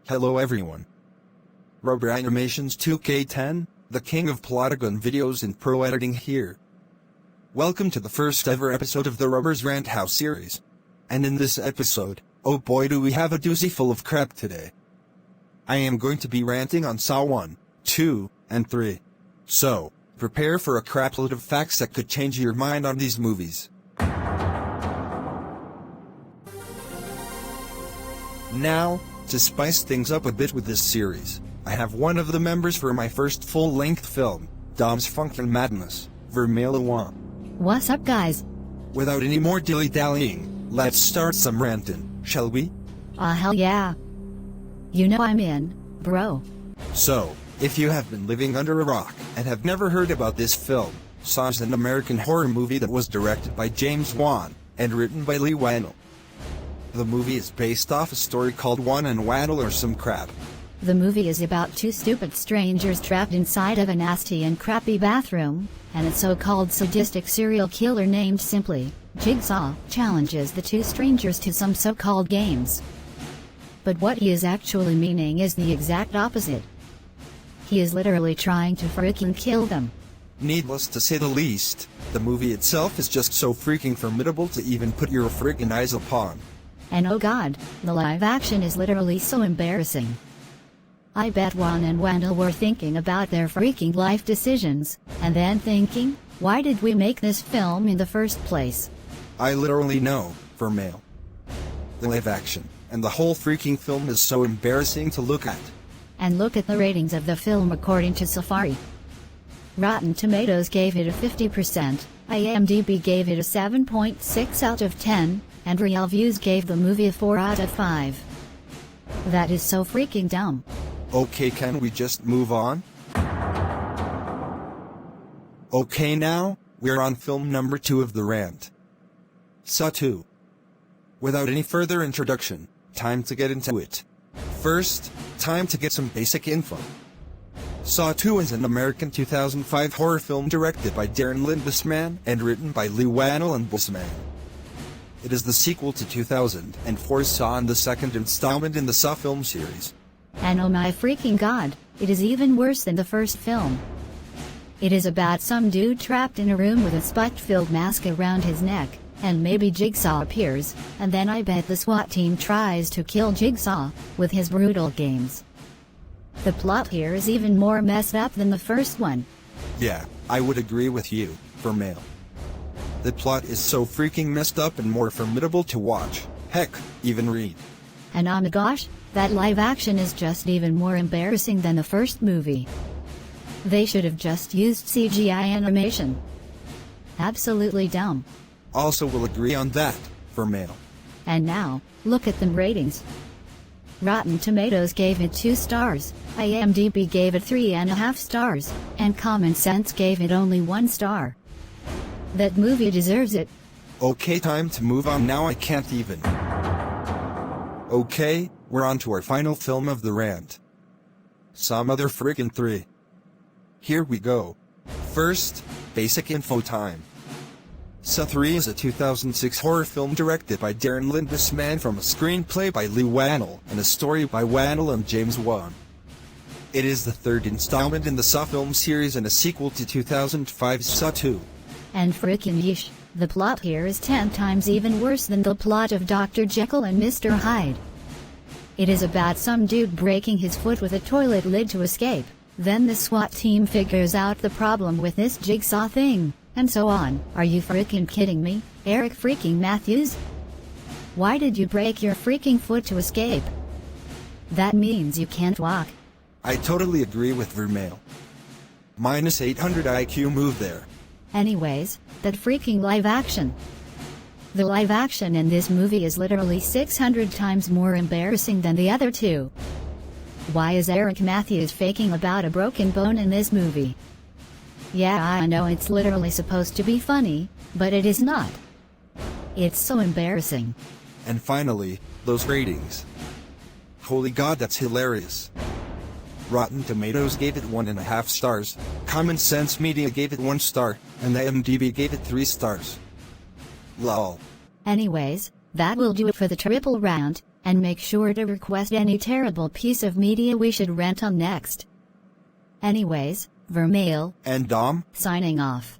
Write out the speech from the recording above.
Hello everyone. Rubber Animations 2K10, the king of polygon videos and pro editing here. Welcome to the first ever episode of the Rubber's Rant House series. And in this episode, oh boy do we have a doozy full of crap today. I am going to be ranting on Saw 1, 2, and 3. So, prepare for a crapload of facts that could change your mind on these movies. Now, to spice things up a bit with this series, I have one of the members for my first full-length film, Dom's Funkin' Madness, Vermeulen. What's up, guys? Without any more dilly-dallying, let's start some ranting, shall we? Hell yeah. You know I'm in, bro. So, if you have been living under a rock and have never heard about this film, Saw is an American horror movie that was directed by James Wan and written by Leigh Whannell. The movie is based off a story called One and Whannell or some crap. The movie is about two stupid strangers trapped inside of a nasty and crappy bathroom, and a so-called sadistic serial killer named simply Jigsaw challenges the two strangers to some so-called games. But what he is actually meaning is the exact opposite. He is literally trying to freaking kill them. Needless to say the least, the movie itself is just so freaking formidable to even put your friggin' eyes upon. And oh god, the live action is literally so embarrassing. I bet Wan and Whannell were thinking about their freaking life decisions, and then thinking, why did we make this film in the first place? I literally know, Vermeulen. The live action, and the whole freaking film is so embarrassing to look at. And look at the ratings of the film according to Safari. Rotten Tomatoes gave it a 50%, IMDb gave it a 7.6 out of 10, and Reviews gave the movie a 4 out of 5. That is so freaking dumb. Okay, can we just move on? Okay, now, we're on film number 2 of the rant. Saw 2. Without any further introduction, time to get into it. First, time to get some basic info. Saw 2 is an American 2005 horror film directed by Darren Lynn Bousman and written by Leigh Whannell and Bousman. It is the sequel to 2004's Saw and the second installment in the Saw film series. And oh my freaking god, it is even worse than the first film. It is about some dude trapped in a room with a spike-filled mask around his neck, and maybe Jigsaw appears, and then I bet the SWAT team tries to kill Jigsaw with his brutal games. The plot here is even more messed up than the first one. Yeah, I would agree with you, Vermeulen. The plot is so freaking messed up and more formidable to watch, heck, even read. And oh my gosh, that live action is just even more embarrassing than the first movie. They should have just used CGI animation. Absolutely dumb. Also will agree on that, Vermeulen. And now, look at them ratings. Rotten Tomatoes gave it 2 stars, IMDb gave it 3.5 stars, and Common Sense gave it only 1 star. That movie deserves it. Okay, time to move on now, I can't even. Okay, we're on to our final film of the rant. Saw Mother Friggin' 3. Here we go. First, basic info time. Saw 3 is a 2006 horror film directed by Darren Lynn Bousman from a screenplay by Leigh Whannell and a story by Whannell and James Wan. It is the third installment in the Saw film series and a sequel to 2005's Saw 2. And frickin' yeesh, the plot here is 10 times even worse than the plot of Dr. Jekyll and Mr. Hyde. It is about some dude breaking his foot with a toilet lid to escape, then the SWAT team figures out the problem with this Jigsaw thing, and so on. Are you frickin' kidding me, Eric freaking Matthews? Why did you break your freaking foot to escape? That means you can't walk. I totally agree with Vermeulen. Minus 800 IQ move there. Anyways, that freaking live action. The live action in this movie is literally 600 times more embarrassing than the other two. Why is Eric Matthews faking about a broken bone in this movie? Yeah, I know it's literally supposed to be funny, but it is not. It's so embarrassing. And finally, those ratings. Holy god, that's hilarious. Rotten Tomatoes gave it 1.5 stars, Common Sense Media gave it 1 star, and IMDb gave it 3 stars. Lol. Anyways, that will do it for the triple rant. and make sure to request any terrible piece of media we should rant on next. Anyways, Vermeil And Dom? signing off.